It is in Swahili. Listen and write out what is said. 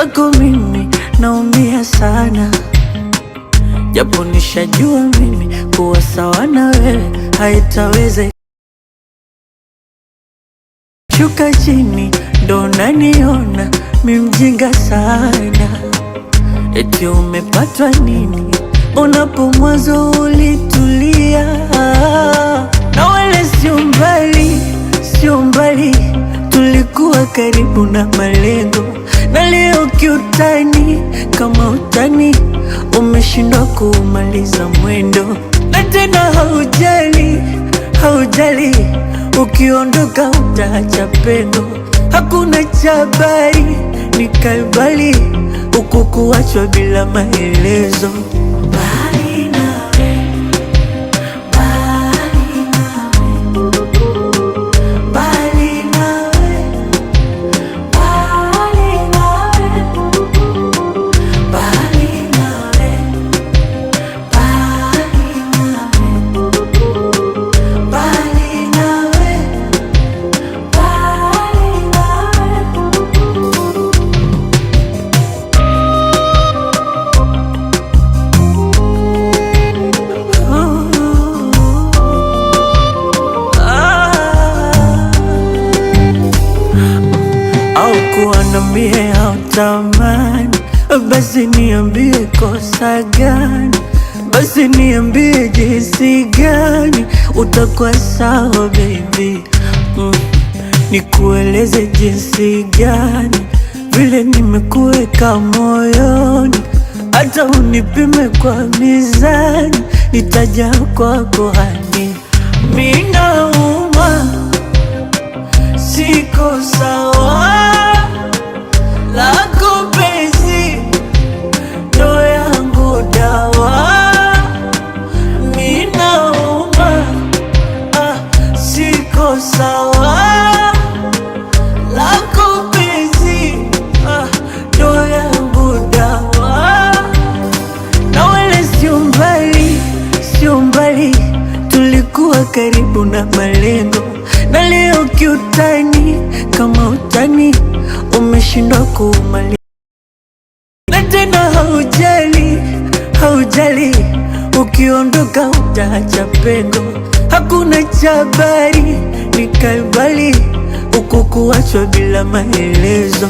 Kwako mimi naumia sana, japo nishajua mimi kuwa sawa na wewe haitaweze. Shuka chini ndo naniona mi mjinga sana, eti umepatwa nini? Unapo mwanzo ulitulia, na wala sio mbali, sio mbali, tulikuwa karibu na malengo. Na leo kiutani, kama utani, umeshindwa kumaliza mwendo. Na tena haujali, haujali, ukiondoka utaacha pendo. Hakuna chabari, nikaibali, huku kuachwa bila maelezo. Bali nawe, bali nawe, bali nawe, bali nawe, bali nawe, bali nawe, au kuwa na mie hautamani, basi niambie kosa gani, basi niambie jinsi gani utakuwa sawa baby. Nikueleze jinsi gani vile nimekuweka moyoni, hata unipime kwa mizani, nitaja kwako hani. Mimi nauma, siko sawa, lako penzi ndo yangu dawa. Mimi nauma, siko sawa, lako penzi ndo yangu dawa. Na wala sio mbali, sio mbali, tulikuwa karibu na malengo. Na leo kiutani, kama utani, umeshindwa kumaliza. Na tena haujali, haujali, ukiondoka utaacha pengo. Hakuna chabari, nikaibali, huku kuachwa bila maelezo.